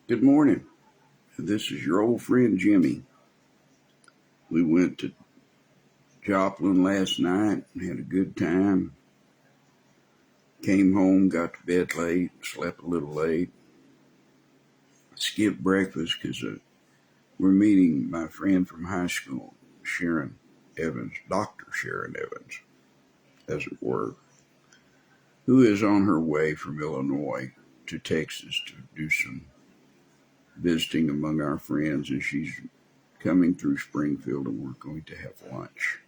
Good morning. This is your old friend Jimmy. We went to Joplin last night, had a good time. Came home, got to bed late, slept a little late. Skipped breakfast because we're meeting my friend from high school, Sharon Evans, Dr. Sharon Evans, as it were, who is on her way from Illinois to Texas to do some visiting among our friends, and she's coming through Springfield, and we're going to have lunch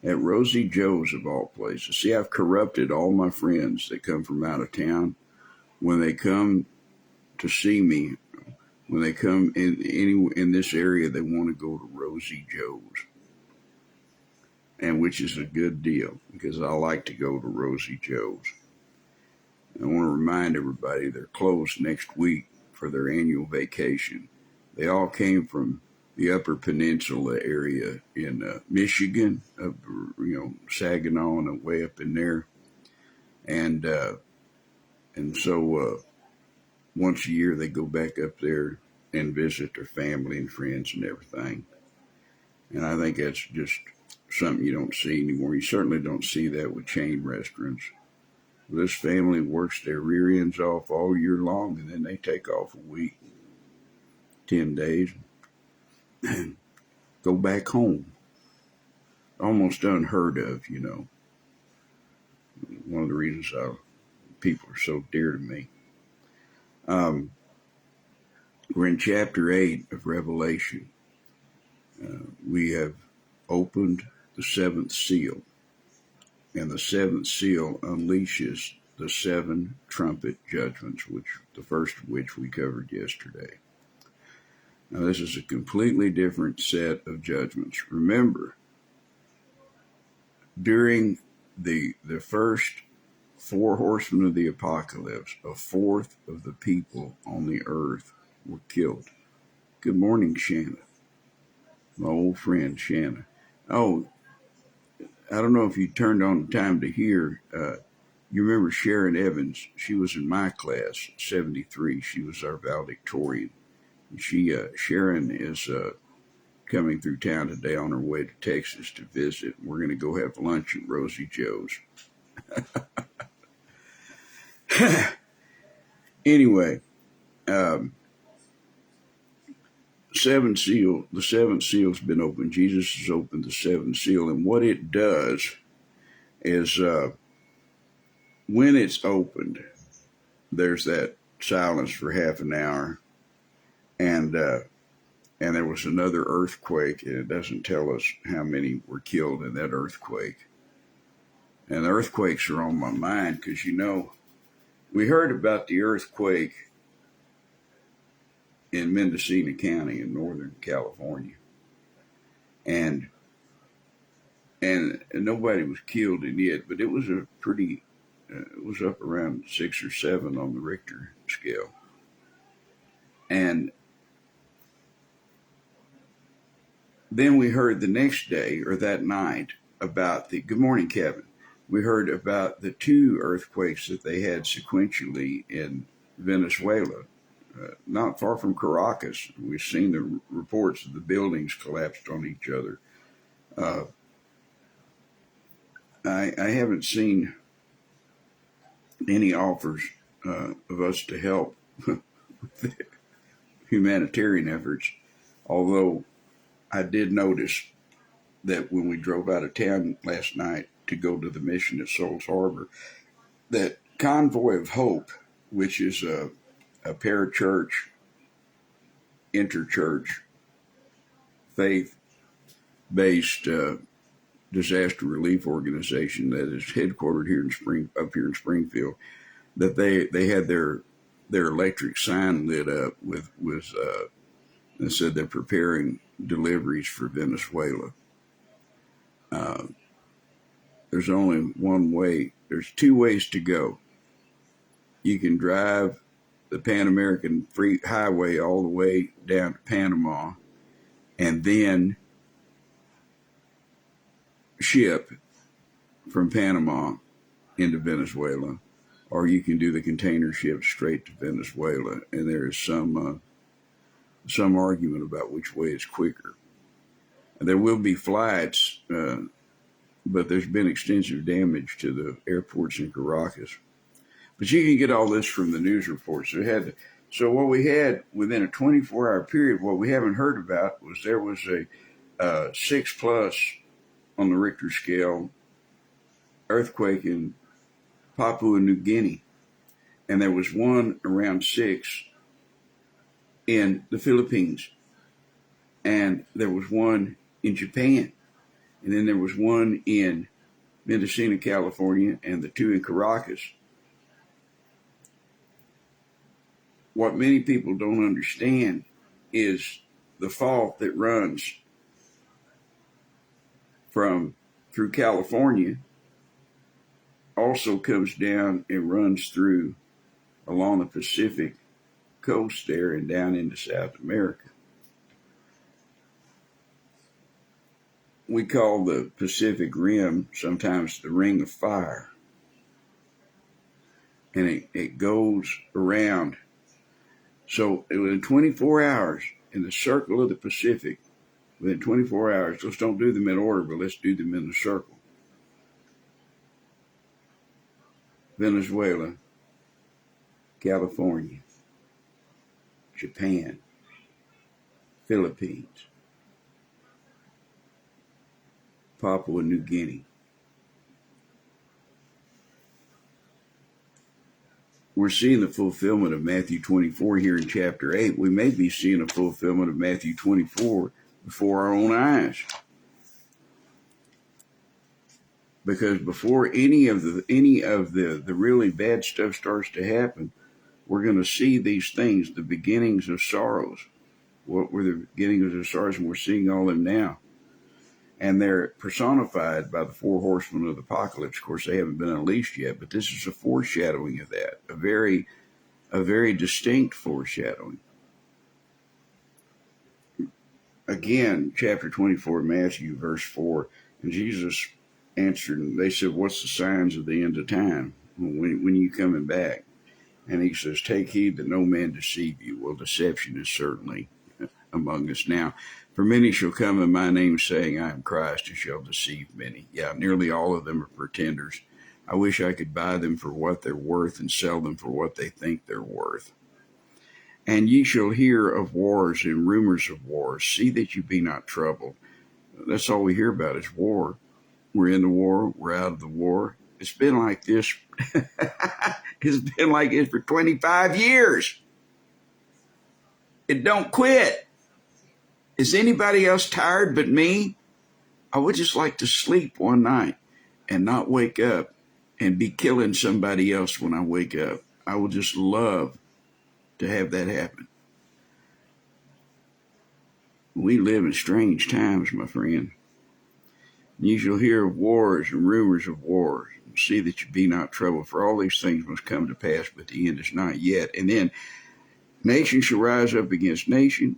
at Rosie Joe's of all places. See, I've corrupted all my friends that come from out of town. When they come to see me, when they come in this area, they want to go to Rosie Joe's, and which is a good deal because I like to go to Rosie Joe's. I want to remind everybody they're closed next week for their annual vacation. They all came from the Upper Peninsula area in Michigan, Saginaw and way up in there, and so once a year they go back up there and visit their family and friends and everything. And I think that's just something you don't see anymore. You certainly don't see that with chain restaurants. This family works their rear ends off all year long, and then they take off a week, 10 days, and go back home. Almost unheard of, you know. One of the reasons people are so dear to me. We're in chapter 8 of Revelation. We have opened the seventh seal, and the seventh seal unleashes the seven trumpet judgments, which the first of which we covered yesterday. Now, this is a completely different set of judgments. Remember, during the first four horsemen of the apocalypse, a fourth of the people on the earth were killed. Good morning, Shanna. My old friend, Shanna. Oh, I don't know if you turned on the time to hear. You remember Sharon Evans? She was in my class, 73. She was our valedictorian. Sharon is coming through town today on her way to Texas to visit. We're going to go have lunch at Rosie Joe's. Anyway, the seventh seal's been opened. Jesus has opened the seventh seal, and what it does is when it's opened, there's that silence for half an hour, and there was another earthquake, and it doesn't tell us how many were killed in that earthquake. And the earthquakes are on my mind because, we heard about the earthquake in Mendocino County in Northern California, and nobody was killed in it, but it was it was up around 6 or 7 on the Richter scale. And then we heard the next day or that night about good morning, Kevin. We heard about the 2 earthquakes that they had sequentially in Venezuela, not far from Caracas. We've seen the reports of the buildings collapsed on each other. I haven't seen any offers of us to help with the humanitarian efforts, although I did notice that when we drove out of town last night to go to the mission at Souls Harbor, that Convoy of Hope, which is a parachurch, interchurch, faith-based disaster relief organization that is headquartered up here in Springfield, that they had their electric sign lit up with that said they're preparing deliveries for Venezuela. There's only one way. There's 2 ways to go. You can drive the Pan American Free Highway all the way down to Panama and then ship from Panama into Venezuela, or you can do the container ship straight to Venezuela. And there is some argument about which way is quicker. And there will be flights, but there's been extensive damage to the airports in Caracas. But you can get all this from the news reports. So what we had within a 24-hour period, what we haven't heard about was there was a 6+ on the Richter scale earthquake in Papua New Guinea, and there was one around 6 in the Philippines, and there was one in Japan, and then there was one in Mendocino, California, and the 2 in Caracas. What many people don't understand is the fault that runs through California also comes down and runs through along the Pacific coast there and down into South America. We call the Pacific Rim sometimes the Ring of Fire. And it goes around. So within 24 hours in the circle of the Pacific, within 24 hours, let's don't do them in order, but let's do them in the circle. Venezuela, California, Japan, Philippines, Papua New Guinea. We're seeing the fulfillment of Matthew 24 here in chapter 8. We may be seeing a fulfillment of Matthew 24 before our own eyes. Because before any of the really bad stuff starts to happen, we're going to see these things, the beginnings of sorrows. What were the beginnings of sorrows? And we're seeing all of them now. And they're personified by the 4 horsemen of the apocalypse. Of course, they haven't been unleashed yet, but this is a foreshadowing of that, a very distinct foreshadowing. Again, chapter 24, Matthew, verse 4, and Jesus answered, and they said, what's the signs of the end of time? When you coming back? And he says, take heed that no man deceive you. Well, deception is certainly among us now. For many shall come in my name, saying, I am Christ, and shall deceive many. Yeah, nearly all of them are pretenders. I wish I could buy them for what they're worth and sell them for what they think they're worth. And ye shall hear of wars and rumors of wars. See that you be not troubled. That's all we hear about is war. We're in the war. We're out of the war. It's been like this. It's been like this for 25 years. It don't quit. Is anybody else tired but me? I would just like to sleep one night and not wake up and be killing somebody else when I wake up. I would just love to have that happen. We live in strange times, my friend. You shall hear of wars and rumors of wars. See that you be not troubled, for all these things must come to pass, but the end is not yet. And then nation shall rise up against nation,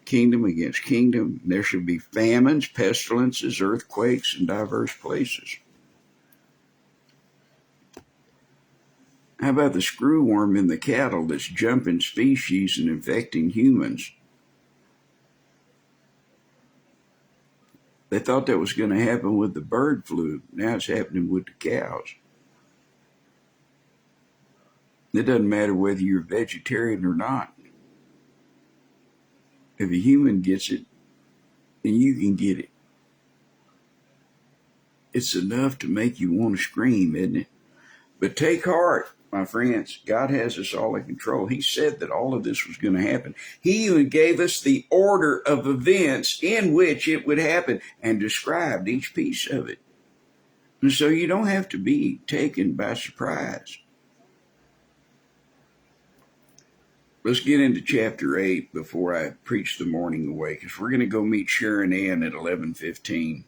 kingdom against kingdom. There shall be famines, pestilences, earthquakes in diverse places. How about the screwworm in the cattle that's jumping species and infecting humans? They thought that was going to happen with the bird flu. Now it's happening with the cows. It doesn't matter whether you're vegetarian or not. If a human gets it, then you can get it. It's enough to make you want to scream, isn't it? But take heart, my friends. God has us all in control. He said that all of this was going to happen. He even gave us the order of events in which it would happen and described each piece of it. And so you don't have to be taken by surprise. Let's get into chapter 8 before I preach the morning away, because we're going to go meet Sharon Ann at 11:15.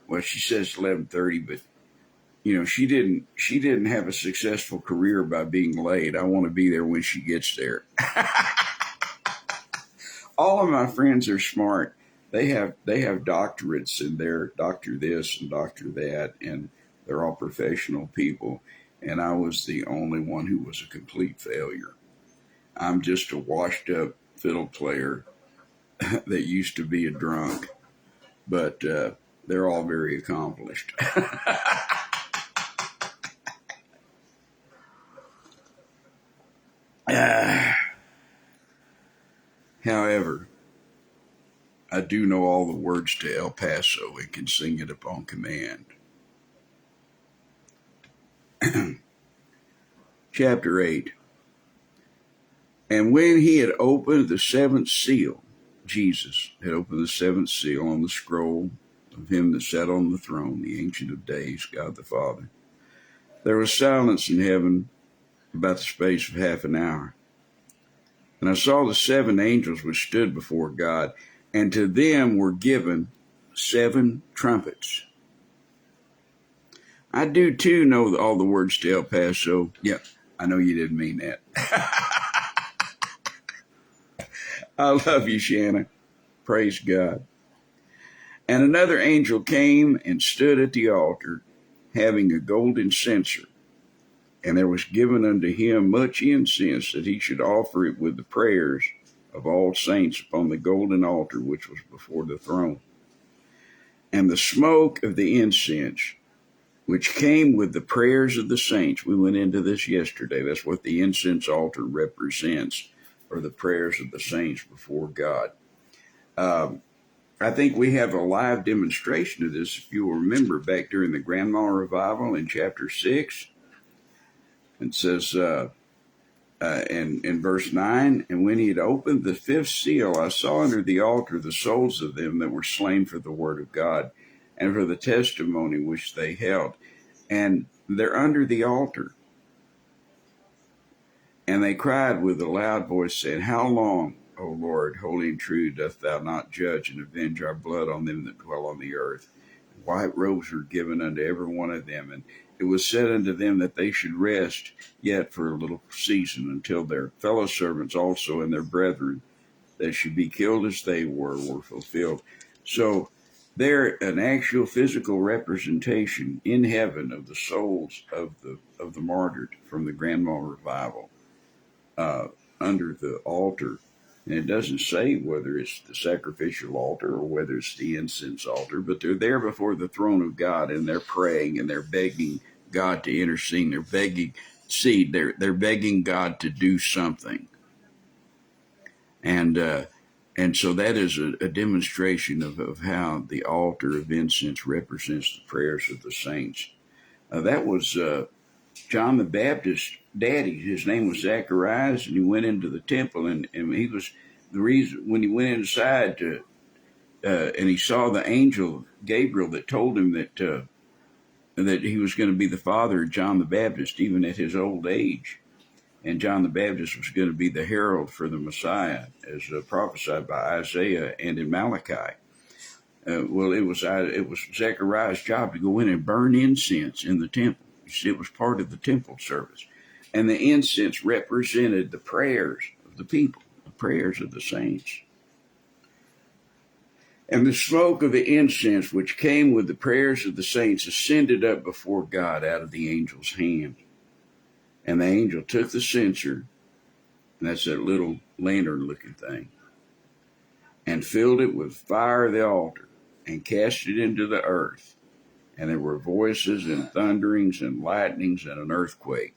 Well, she says 11:30, but you know, she didn't have a successful career by being late. I want to be there when she gets there. All of my friends are smart. They have doctorates, and they're doctor this and doctor that, and they're all professional people. and I was the only one who was a complete failure. I'm just a washed up fiddle player that used to be a drunk, but they're all very accomplished. However, I do know all the words to El Paso and can sing it upon command. Chapter 8. And when he had opened the seventh seal, Jesus had opened the seventh seal on the scroll of him that sat on the throne, the Ancient of Days, God the Father, there was silence in heaven about the space of half an hour. And I saw the seven angels which stood before God, and to them were given seven trumpets. I do too know all the words to El Paso. Yeah, I know you didn't mean that. I love you, Shanna. Praise God. And another angel came and stood at the altar, having a golden censer. And there was given unto him much incense, that he should offer it with the prayers of all saints upon the golden altar which was before the throne. And the smoke of the incense, which came with the prayers of the saints, we went into this yesterday, that's what the incense altar represents, or the prayers of the saints before God. I think we have a live demonstration of this, if you will remember, back during the Grand Mal Revival in chapter 6. It says in verse 9, and when he had opened the fifth seal, I saw under the altar the souls of them that were slain for the word of God and for the testimony which they held. And they're under the altar. And they cried with a loud voice, saying, How long, O Lord, holy and true, dost thou not judge and avenge our blood on them that dwell on the earth? White robes were given unto every one of them, and it was said unto them that they should rest yet for a little season, until their fellow servants also and their brethren that should be killed as they were fulfilled. So they're an actual physical representation in heaven of the souls of the martyred from the Grand Mal Revival under the altar. And it doesn't say whether it's the sacrificial altar or whether it's the incense altar, but they're there before the throne of God, and they're praying and they're begging God to intercede. They're begging God to do something. And so that is a demonstration of how the altar of incense represents the prayers of the saints. That was John the Baptist's daddy. His name was Zacharias, and he went into the temple, and he was the reason when he went inside and he saw the angel Gabriel that told him that he was going to be the father of John the Baptist, even at his old age. And John the Baptist was going to be the herald for the Messiah, as prophesied by Isaiah and in Malachi. Well, it was Zechariah's job to go in and burn incense in the temple. You see, it was part of the temple service. And the incense represented the prayers of the people, the prayers of the saints. And the smoke of the incense, which came with the prayers of the saints, ascended up before God out of the angel's hand. And the angel took the censer, and that's that little lantern-looking thing, and filled it with fire of the altar, and cast it into the earth. And there were voices and thunderings and lightnings and an earthquake.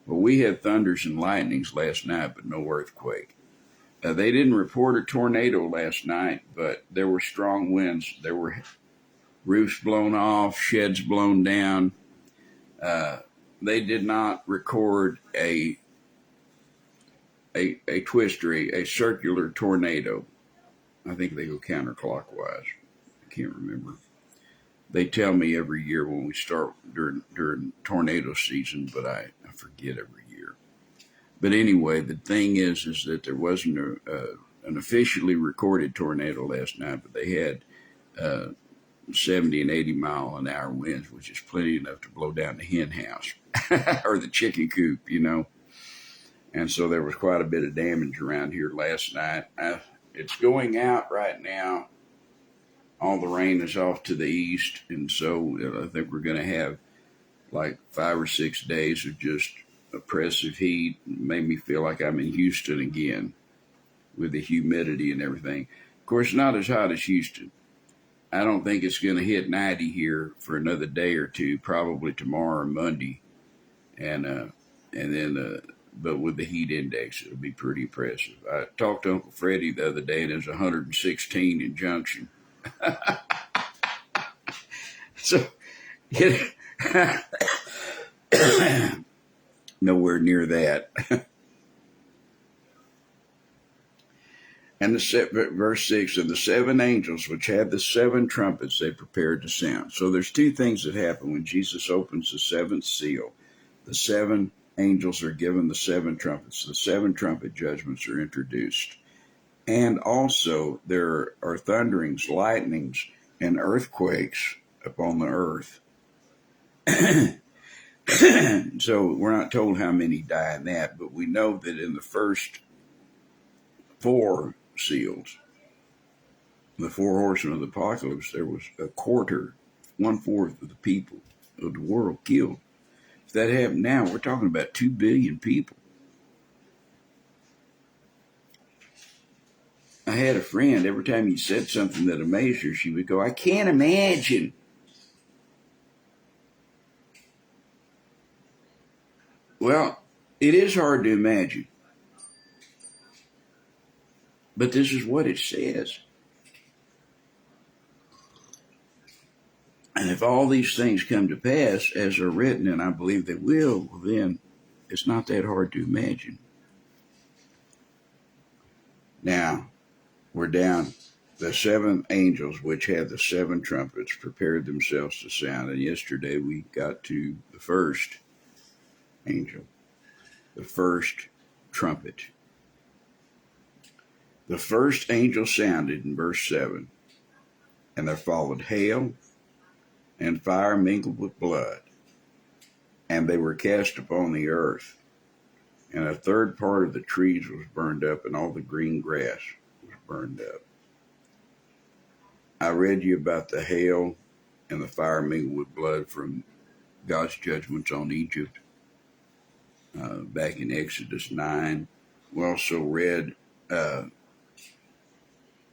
Well, we had thunders and lightnings last night, but no earthquake. They didn't report a tornado last night, but there were strong winds. There were roofs blown off, sheds blown down. They did not record a twister, a circular tornado. I think they go counterclockwise. I can't remember. They tell me every year when we start during tornado season, but I forget every year. But anyway, the thing is that there wasn't an officially recorded tornado last night, but they had 70 and 80 mile an hour winds, which is plenty enough to blow down the hen house or the chicken coop, you know. And so there was quite a bit of damage around here last night. It's going out right now. All the rain is off to the east, and so I think we're going to have like 5 or 6 days of just oppressive heat. It made me feel like I'm in Houston again with the humidity and everything. Of course, not as hot as Houston. I don't think it's going to hit 90 here for another day or two, probably tomorrow or Monday. But with the heat index, it'll be pretty impressive. I talked to Uncle Freddie the other day, and it was 116 in Junction. So, nowhere near that. And verse 6, and the seven angels which had the seven trumpets they prepared to sound. So there's two things that happen when Jesus opens the seventh seal. The seven angels are given the seven trumpets. The seven trumpet judgments are introduced. And also there are thunderings, lightnings, and earthquakes upon the earth. So we're not told how many die in that, but we know that in the first four seals, the four horsemen of the apocalypse, there was a quarter, 1/4 of the people of the world killed. If that happened now, we're talking about 2 billion people. I had a friend, every time you said something that amazed her, she would go, I can't imagine. Well, it is hard to imagine. But this is what it says. And if all these things come to pass as are written, and I believe they will, then it's not that hard to imagine. Now, we're down. The seven angels which had the seven trumpets prepared themselves to sound. And yesterday we got to the first angel, the first trumpet. The first angel sounded in verse 7, and there followed hail and fire mingled with blood, and they were cast upon the earth. And a third part of the trees was burned up, and all the green grass was burned up. I read you about the hail and the fire mingled with blood from God's judgments on Egypt back in Exodus 9. We also read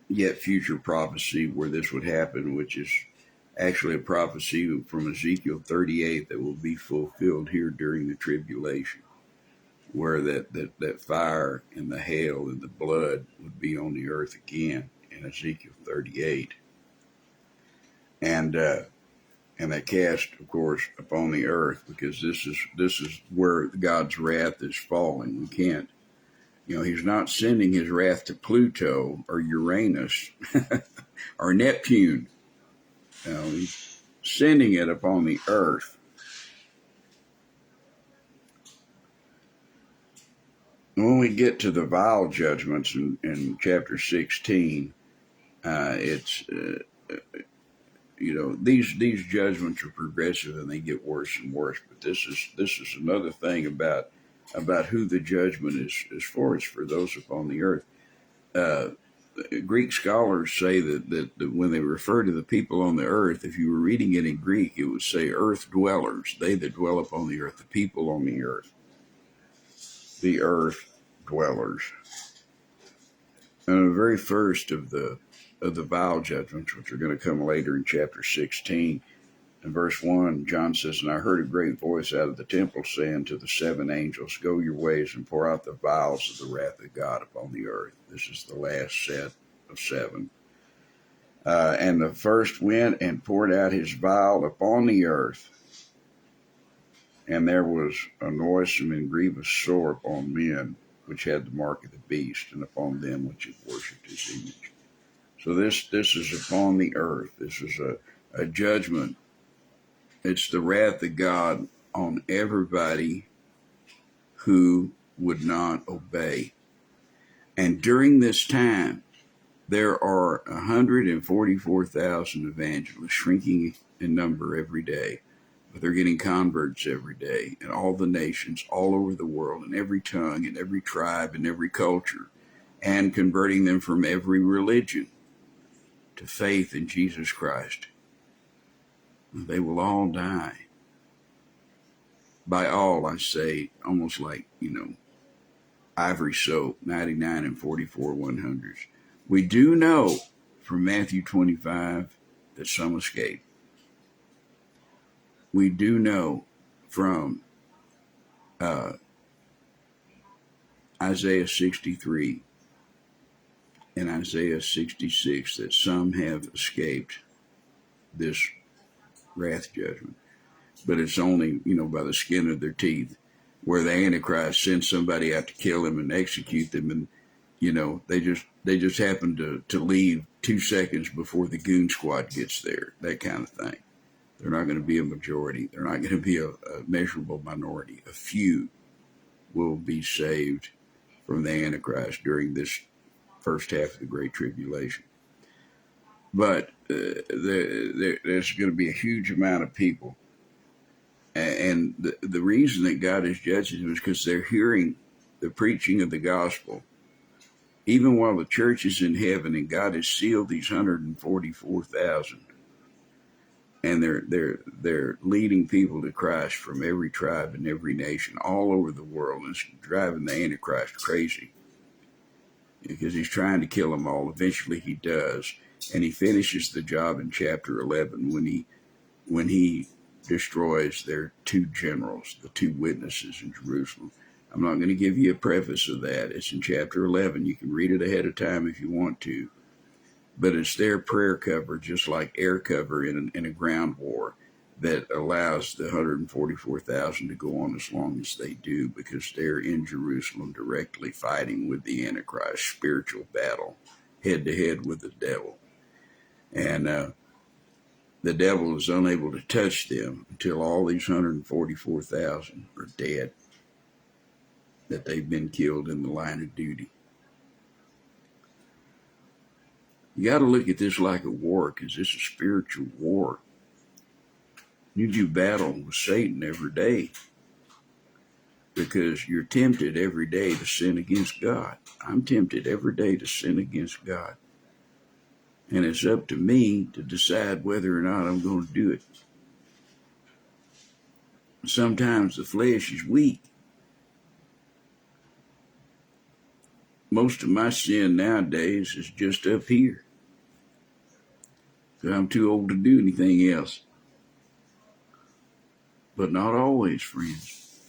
yet future prophecy where this would happen, which is actually a prophecy from Ezekiel 38 that will be fulfilled here during the tribulation, where that fire and the hail and the blood would be on the earth again in Ezekiel 38. And they cast, of course, upon the earth, because this is where God's wrath is falling. We can't, he's not sending his wrath to Pluto or Uranus or Neptune. He's sending it upon the earth. When we get to the vial judgments in chapter 16, it's these judgments are progressive and they get worse and worse. But this is another thing about who the judgment is for. It's for those upon the earth. Greek scholars say that when they refer to the people on the earth, if you were reading it in Greek, it would say earth dwellers, they that dwell upon the earth, the people on the earth dwellers. And the very first of the vial judgments, which are going to come later in chapter 16, in verse 1, John says, and I heard a great voice out of the temple saying to the seven angels, go your ways and pour out the vials of the wrath of God upon the earth. This is the last set of seven. And the first went and poured out his vial upon the earth, and there was a noisome and grievous sore upon men which had the mark of the beast, and upon them which had worshipped his image. So this is upon the earth. This is a judgment. It's the wrath of God on everybody who would not obey. And during this time, there are 144,000 evangelists, shrinking in number every day, but they're getting converts every day in all the nations, all over the world, in every tongue, in every tribe, in every culture, and converting them from every religion to faith in Jesus Christ. They will all die. By all, I say almost like, ivory soap, 99 and 44 100s. We do know from Matthew 25 that some escape. We do know from Isaiah 63 and Isaiah 66 that some have escaped this wrath judgment. But it's only, by the skin of their teeth, where the Antichrist sends somebody out to kill them and execute them, and they just happen to leave 2 seconds before the goon squad gets there, that kind of thing. They're not going to be a majority. They're not going to be a measurable minority. A few will be saved from the Antichrist during this first half of the Great Tribulation. But there's going to be a huge amount of people. And the reason that God is judging them is because they're hearing the preaching of the gospel. Even while the church is in heaven and God has sealed these 144,000. And they're leading people to Christ from every tribe and every nation all over the world. And it's driving the Antichrist crazy because he's trying to kill them all. Eventually he does. And he finishes the job in chapter 11 when he destroys their 2 generals, the 2 witnesses in Jerusalem. I'm not going to give you a preface of that. It's in chapter 11. You can read it ahead of time if you want to. But it's their prayer cover, just like air cover in a ground war, that allows the 144,000 to go on as long as they do, because they're in Jerusalem directly fighting with the Antichrist, spiritual battle, head to head with the devil. And the devil is unable to touch them until all these 144,000 are dead, that they've been killed in the line of duty. You got to look at this like a war, because it's a spiritual war. You do battle with Satan every day because you're tempted every day to sin against God. I'm tempted every day to sin against God. And it's up to me to decide whether or not I'm going to do it. Sometimes the flesh is weak. Most of my sin nowadays is just up here, because I'm too old to do anything else. But not always, friends.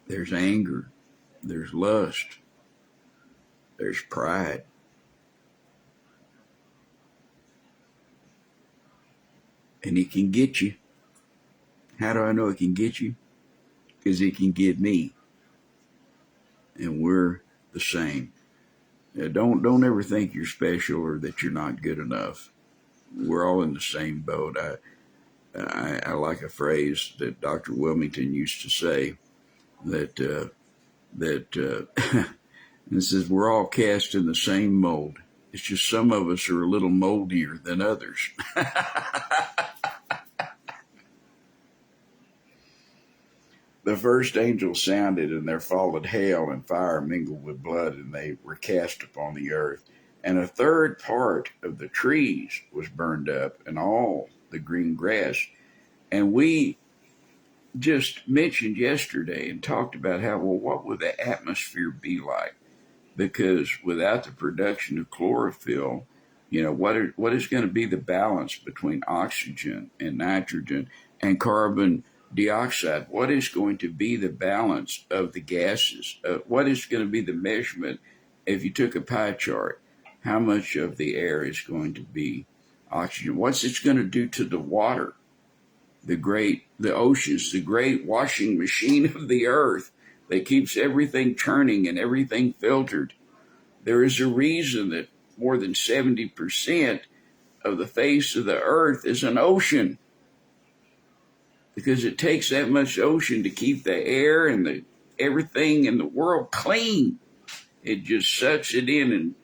There's anger, there's lust, there's pride. And it can get you. How do I know it can get you? Because it can get me. And we're the same. Don't ever think you're special or that you're not good enough. We're all in the same boat. I like a phrase that Dr. Wilmington used to say, that it says we're all cast in the same mold. It's just some of us are a little moldier than others. The first angel sounded, and there followed hail and fire mingled with blood, and they were cast upon the earth. And a third part of the trees was burned up, and all the green grass. And we just mentioned yesterday and talked about how, well, what would the atmosphere be like? Because without the production of chlorophyll, what is going to be the balance between oxygen and nitrogen and carbon dioxide? What is going to be the balance of the gases? What is going to be the measurement if you took a pie chart? How much of the air is going to be oxygen? What's it going to do to the water? The oceans, the great washing machine of the earth that keeps everything turning and everything filtered. There is a reason that more than 70% of the face of the earth is an ocean, because it takes that much ocean to keep the air and everything in the world clean. It just sucks it in and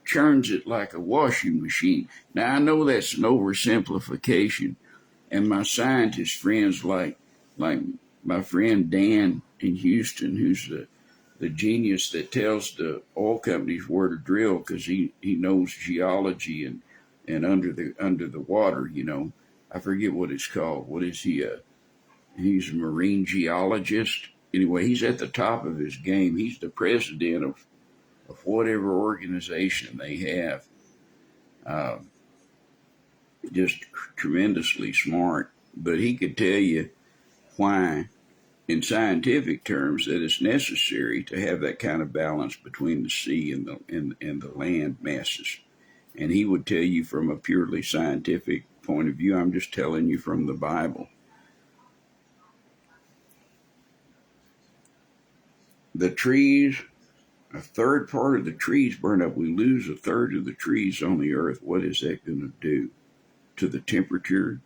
churns it like a washing machine. Now, I know that's an oversimplification, and my scientist friends like my friend Dan in Houston, who's the genius that tells the oil companies where to drill, because he knows geology and under the water, I forget what it's called. What is he? He's a marine geologist. Anyway, he's at the top of his game. He's the president of whatever organization they have. Just tremendously smart. But he could tell you why, in scientific terms, that it's necessary to have that kind of balance between the sea and the land masses. And he would tell you from a purely scientific point of view. I'm just telling you from the Bible. The trees, a third part of the trees burn up. We lose a third of the trees on the earth. What is that going to do to the temperature,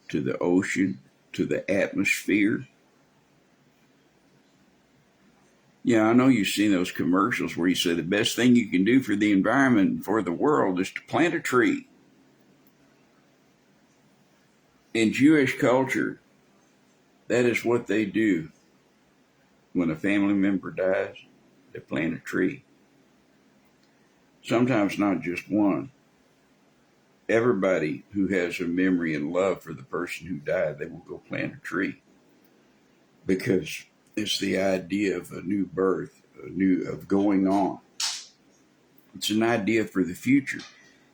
to the ocean, to the atmosphere? Yeah, I know you've seen those commercials where you say the best thing you can do for the environment and for the world is to plant a tree. In Jewish culture, that is what they do. When a family member dies, they plant a tree. Sometimes not just one. Everybody who has a memory and love for the person who died, they will go plant a tree. Because it's the idea of a new birth, of going on. It's an idea for the future.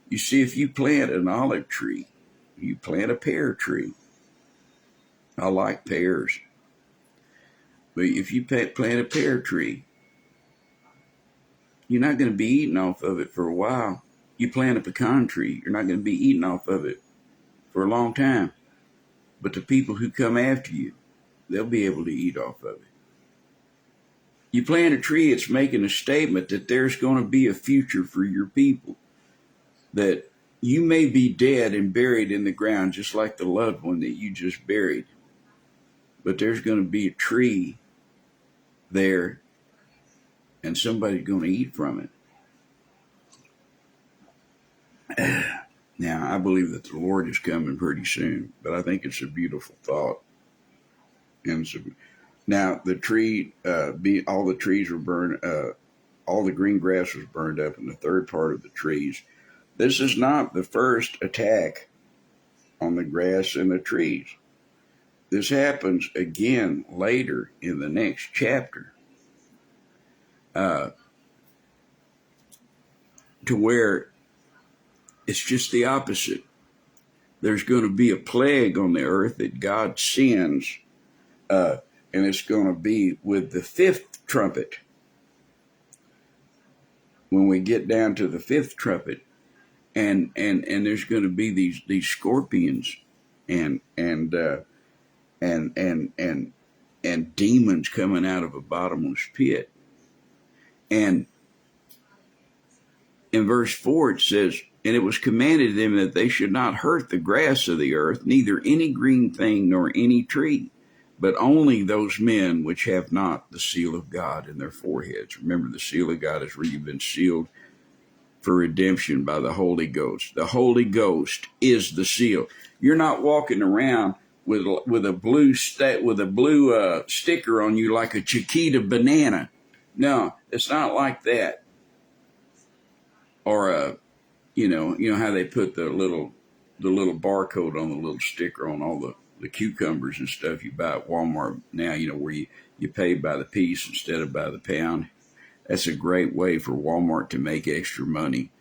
You see, if you plant an olive tree, you plant a pear tree. I like pears. But if you plant a pear tree, you're not going to be eating off of it for a while. You plant a pecan tree, you're not going to be eating off of it for a long time. But the people who come after you, they'll be able to eat off of it. You plant a tree, it's making a statement that there's going to be a future for your people. That you may be dead and buried in the ground just like the loved one that you just buried. But there's going to be a tree there and somebody's going to eat from it. Now, I believe that the Lord is coming pretty soon, but I think it's a beautiful thought. And so, now, the tree, all the trees were burned, all the green grass was burned up in the third part of the trees. This is not the first attack on the grass and the trees. This happens again later in the next chapter, to where it's just the opposite. There's going to be a plague on the earth that God sends, and it's going to be with the fifth trumpet. When we get down to the fifth trumpet, and there's going to be these scorpions and demons coming out of a bottomless pit. And in verse 4 it says, and it was commanded them that they should not hurt the grass of the earth, neither any green thing nor any tree, but only those men which have not the seal of God in their foreheads. Remember, the seal of God is where you've been sealed for redemption by the Holy Ghost. The Holy Ghost is the seal. You're not walking around with a blue sticker on you like a Chiquita banana. No, it's not like that. Or you know how they put the little barcode on the little sticker on all the cucumbers and stuff you buy at Walmart now, where you pay by the piece instead of by the pound. That's a great way for Walmart to make extra money,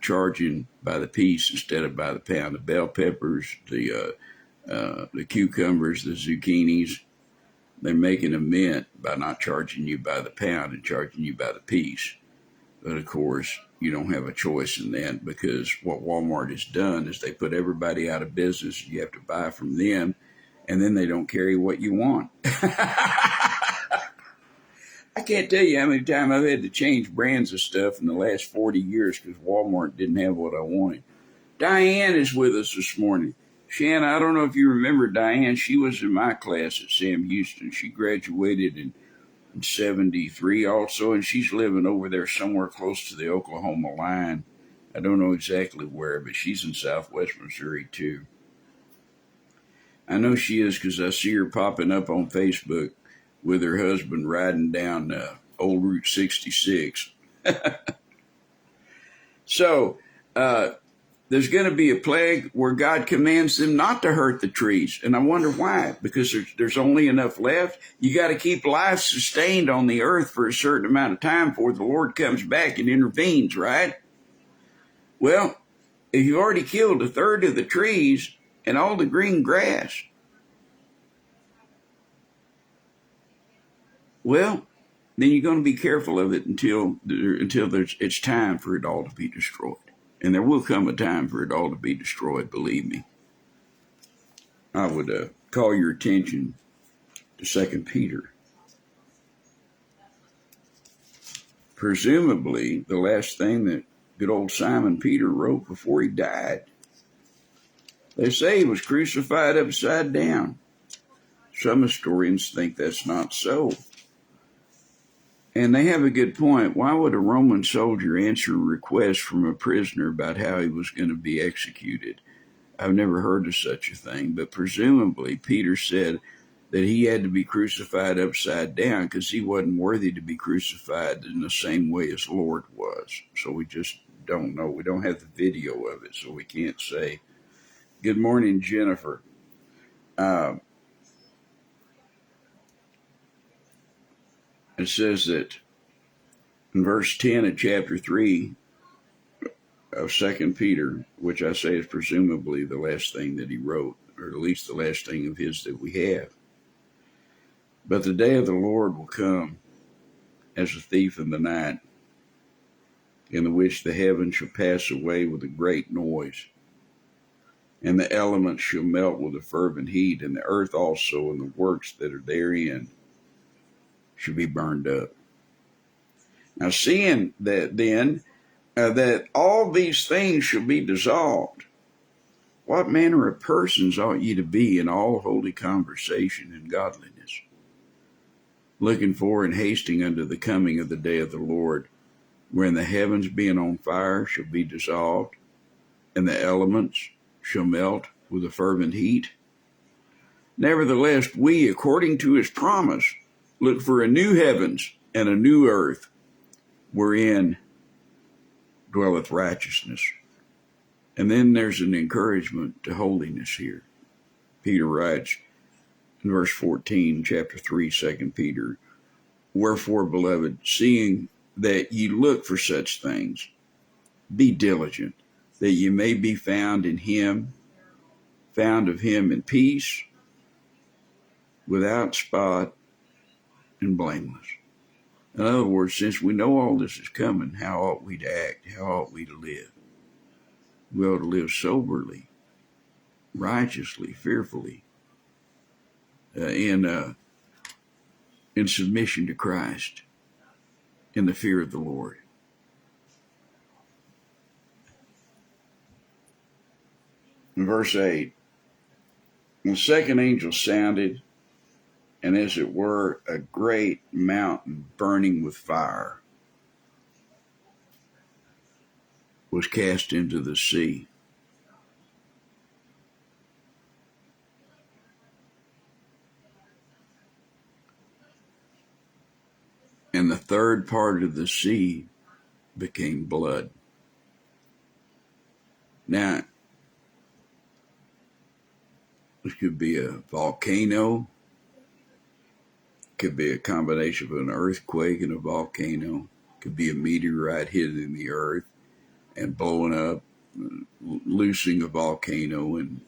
charging by the piece instead of by the pound. The bell peppers, the cucumbers, the zucchinis, they're making a mint by not charging you by the pound and charging you by the piece. But of course, you don't have a choice in that, because what Walmart has done is they put everybody out of business. You have to buy from them, and then they don't carry what you want. I can't tell you how many times I've had to change brands of stuff in the last 40 years because Walmart didn't have what I wanted. Diane is with us this morning. Shanna, I don't know if you remember Diane. She was in my class at Sam Houston. She graduated in 73 also, and she's living over there somewhere close to the Oklahoma line. I don't know exactly where, but she's in southwest Missouri too. I know she is because I see her popping up on Facebook with her husband riding down old Route 66. So there's going to be a plague where God commands them not to hurt the trees. And I wonder why, because there's only enough left. You got to keep life sustained on the earth for a certain amount of time before the Lord comes back and intervenes, right? Well, if you already killed a third of the trees and all the green grass, well, then you're going to be careful of it until it's time for it all to be destroyed. And there will come a time for it all to be destroyed, believe me. I would call your attention to 2 Peter. Presumably, the last thing that good old Simon Peter wrote before he died. They say he was crucified upside down. Some historians think that's not so. And they have a good point. Why would a Roman soldier answer a request from a prisoner about how he was going to be executed? I've never heard of such a thing, but presumably Peter said that he had to be crucified upside down because he wasn't worthy to be crucified in the same way as Lord was. So we just don't know. We don't have the video of it, so we can't say. Good morning, Jennifer. It says that in verse 10 of chapter 3 of 2 Peter, which I say is presumably the last thing that he wrote, or at least the last thing of his that we have. But the day of the Lord will come as a thief in the night, in which the heavens shall pass away with a great noise, and the elements shall melt with a fervent heat, and the earth also and the works that are therein shall be burned up. Now, seeing that then, that all these things shall be dissolved, what manner of persons ought ye to be in all holy conversation and godliness, looking for and hasting unto the coming of the day of the Lord, wherein the heavens being on fire shall be dissolved, and the elements shall melt with a fervent heat? Nevertheless, we, according to his promise, look for a new heavens and a new earth, wherein dwelleth righteousness. And then there's an encouragement to holiness here. Peter writes in verse 14, chapter 3, 2 Peter, wherefore, beloved, seeing that ye look for such things, be diligent, that ye may be found in him, found of him in peace, without spot, and blameless. In other words, since we know all this is coming, how ought we to act? How ought we to live? We ought to live soberly, righteously, fearfully, in submission to Christ, in the fear of the Lord. In verse 8, the second angel sounded, and as it were, a great mountain burning with fire was cast into the sea. And the third part of the sea became blood. Now, this could be a volcano. Could be a combination of an earthquake and a volcano. Could be a meteorite hitting the earth and blowing up, loosing a volcano and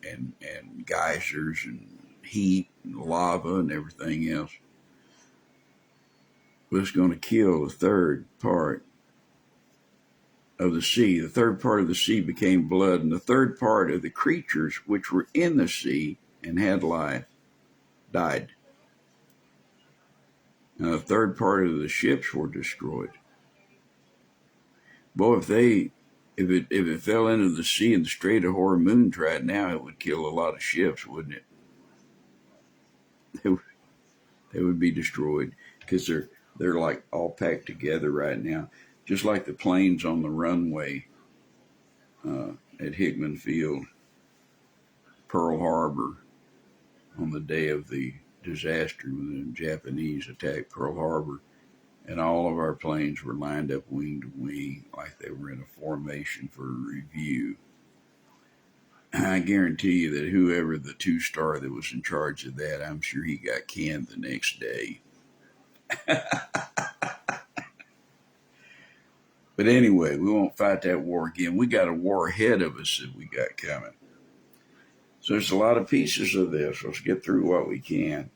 geysers and heat and lava and everything else. Was going to kill the third part of the sea. The third part of the sea became blood, and the third part of the creatures which were in the sea and had life died. Now the third part of the ships were destroyed. Boy, if it fell into the sea in the Strait of Hormuz right now, it would kill a lot of ships, wouldn't it? They would be destroyed because they're like all packed together right now, just like the planes on the runway at Hickman Field, Pearl Harbor, on the day of the disaster when the Japanese attacked Pearl Harbor, and all of our planes were lined up wing to wing like they were in a formation for a review. I guarantee you that whoever the 2-star that was in charge of that, I'm sure he got canned the next day. But anyway, we won't fight that war again. We got a war ahead of us that we got coming. So there's a lot of pieces of this. Let's get through what we can.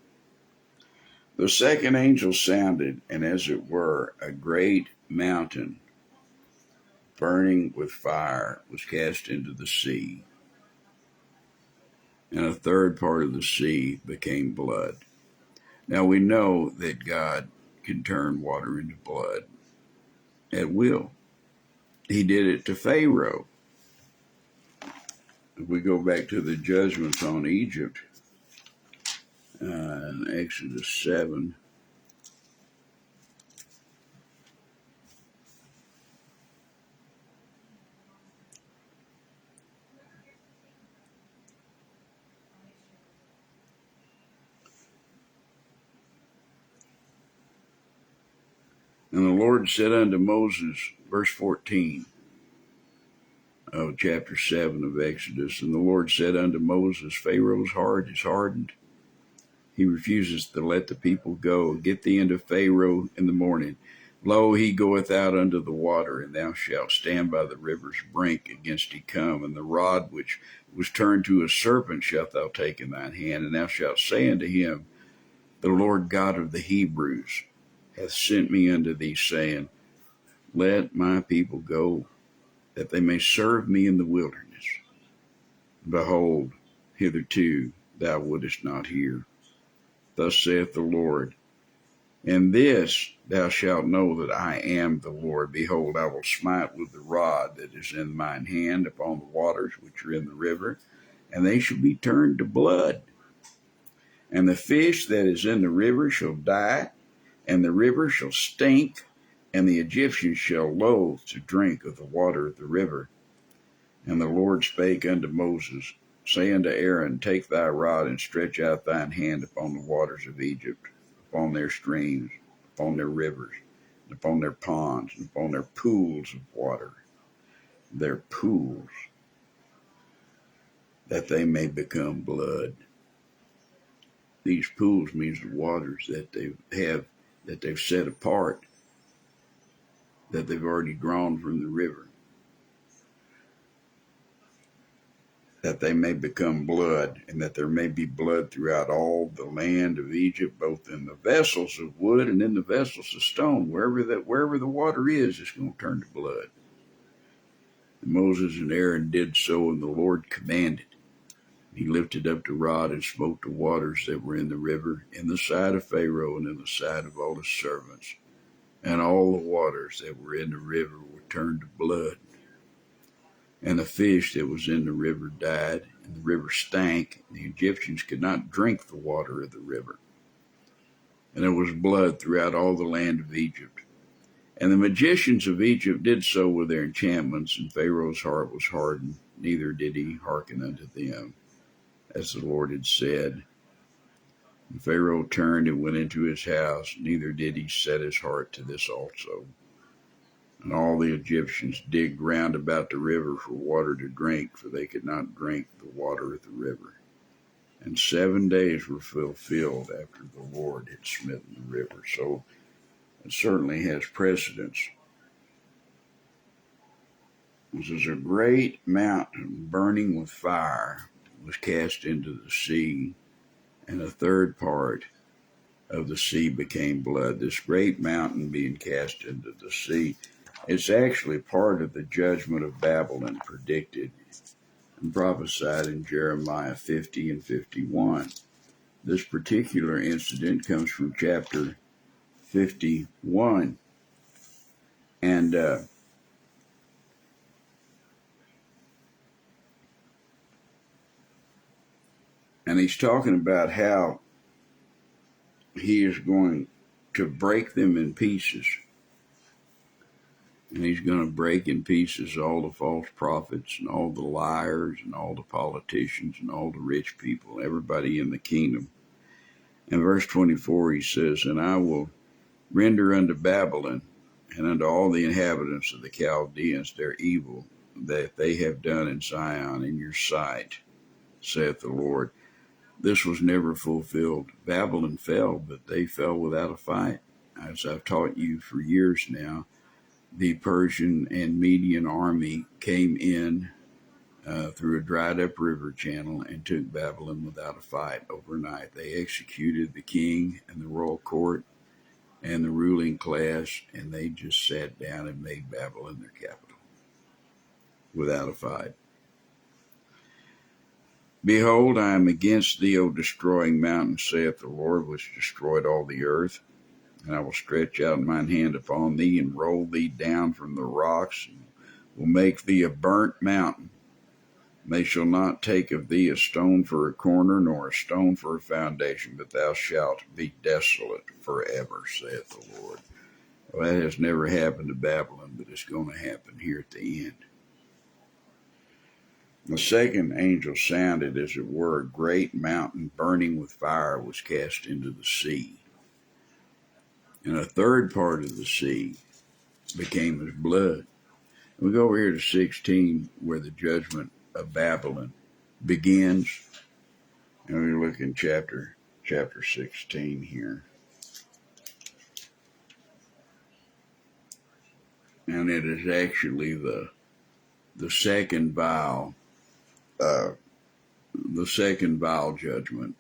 The second angel sounded, and as it were, a great mountain burning with fire was cast into the sea, and a third part of the sea became blood. Now we know that God can turn water into blood at will. He did it to Pharaoh. If we go back to the judgments on Egypt, in Exodus 7, and the Lord said unto Moses, verse 14 of chapter 7 of Exodus, and the Lord said unto Moses, Pharaoh's heart is hardened. He refuses to let the people go. Get thee unto Pharaoh in the morning. Lo, he goeth out unto the water, and thou shalt stand by the river's brink against he come. And the rod which was turned to a serpent shalt thou take in thine hand, and thou shalt say unto him, The Lord God of the Hebrews hath sent me unto thee, saying, Let my people go, that they may serve me in the wilderness. Behold, hitherto thou wouldest not hear. Thus saith the Lord, and this thou shalt know that I am the Lord. Behold, I will smite with the rod that is in mine hand upon the waters which are in the river, and they shall be turned to blood. And the fish that is in the river shall die, and the river shall stink, and the Egyptians shall loathe to drink of the water of the river. And the Lord spake unto Moses, Say unto Aaron, Take thy rod and stretch out thine hand upon the waters of Egypt, upon their streams, upon their rivers, and upon their ponds, and upon their pools of water, their pools, that they may become blood. These pools means the waters that they've set apart, that they've already drawn from the river, that they may become blood, and that there may be blood throughout all the land of Egypt, both in the vessels of wood and in the vessels of stone. Wherever the water is, it's going to turn to blood. And Moses and Aaron did so, and the Lord commanded. He lifted up the rod and smote the waters that were in the river, in the sight of Pharaoh and in the sight of all his servants. And all the waters that were in the river were turned to blood. And the fish that was in the river died, and the river stank. The Egyptians could not drink the water of the river. And there was blood throughout all the land of Egypt. And the magicians of Egypt did so with their enchantments, and Pharaoh's heart was hardened, neither did he hearken unto them, as the Lord had said. And Pharaoh turned and went into his house, neither did he set his heart to this also. And all the Egyptians digged round about the river for water to drink, for they could not drink the water of the river. And 7 days were fulfilled after the Lord had smitten the river. So it certainly has precedence. This is a great mountain burning with fire was cast into the sea, and a third part of the sea became blood. This great mountain being cast into the sea, it's actually part of the judgment of Babylon predicted and prophesied in Jeremiah 50 and 51. This particular incident comes from chapter 51. And he's talking about how he is going to break them in pieces. And he's going to break in pieces all the false prophets and all the liars and all the politicians and all the rich people, everybody in the kingdom. In verse 24, he says, And I will render unto Babylon and unto all the inhabitants of the Chaldeans their evil that they have done in Zion in your sight, saith the Lord. This was never fulfilled. Babylon fell, but they fell without a fight. As I've taught you for years now, the Persian and Median army came in through a dried up river channel and took Babylon without a fight overnight. They executed the king and the royal court and the ruling class, and they just sat down and made Babylon their capital without a fight. Behold, I am against thee, O destroying mountain, saith the Lord, which destroyed all the earth. And I will stretch out mine hand upon thee, and roll thee down from the rocks, and will make thee a burnt mountain. They shall not take of thee a stone for a corner, nor a stone for a foundation, but thou shalt be desolate forever, saith the Lord. Well, that has never happened to Babylon, but it's going to happen here at the end. The second angel sounded, as it were, a great mountain burning with fire was cast into the sea. And a third part of the sea became as blood. We go over here to 16, where the judgment of Babylon begins. And we look in chapter 16 here. And it is actually the second vial, judgment.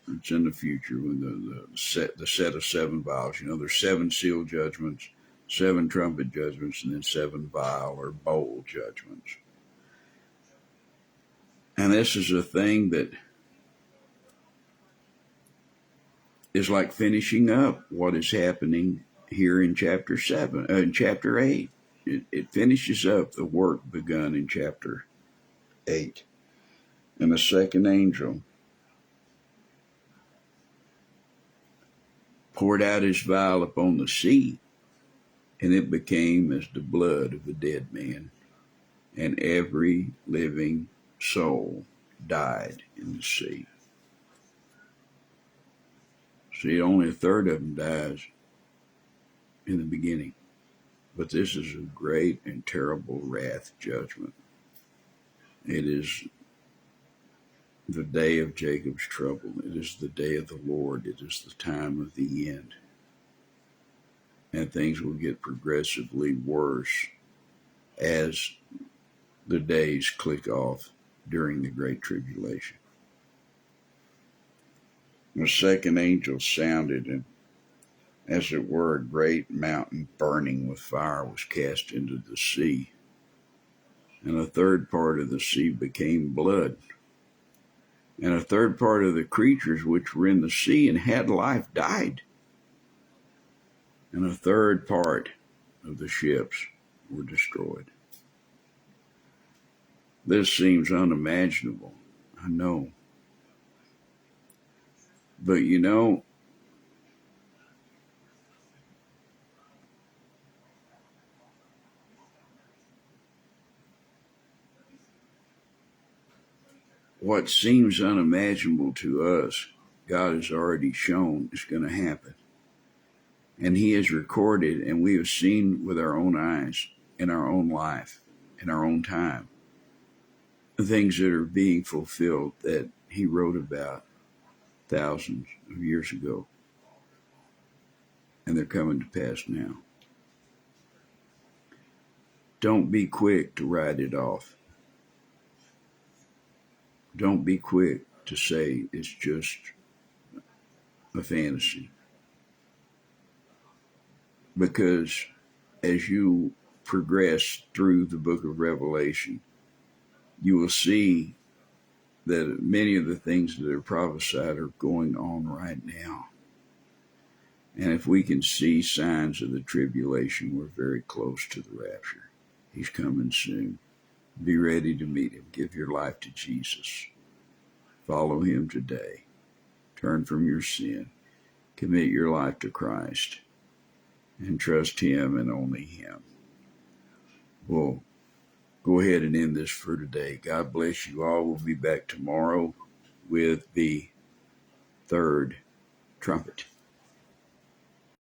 It's in the future when the set of seven vials. You know, there's 7 seal judgments, 7 trumpet judgments, and then 7 vial or bowl judgments. And this is a thing that is like finishing up what is happening here in chapter 8. It finishes up the work begun in chapter 8. And the second angel poured out his vial upon the sea, and it became as the blood of a dead man, and every living soul died in the sea. See, only a third of them dies in the beginning. But this is a great and terrible wrath judgment. It is the day of Jacob's trouble. It is the day of the Lord. It is the time of the end. And things will get progressively worse as the days click off during the Great Tribulation. The second angel sounded, and as it were, a great mountain burning with fire was cast into the sea. And a third part of the sea became blood. And a third part of the creatures which were in the sea and had life died. And a third part of the ships were destroyed. This seems unimaginable, I know. But you know, what seems unimaginable to us, God has already shown is going to happen. And He has recorded, and we have seen with our own eyes, in our own life, in our own time, the things that are being fulfilled that He wrote about thousands of years ago. And they're coming to pass now. Don't be quick to write it off. Don't be quick to say it's just a fantasy. Because as you progress through the book of Revelation, you will see that many of the things that are prophesied are going on right now. And if we can see signs of the tribulation, we're very close to the rapture. He's coming soon. Be ready to meet Him. Give your life to Jesus. Follow Him today. Turn from your sin. Commit your life to Christ. And trust Him and only Him. Well, go ahead and end this for today. God bless you all. We'll be back tomorrow with the third trumpet.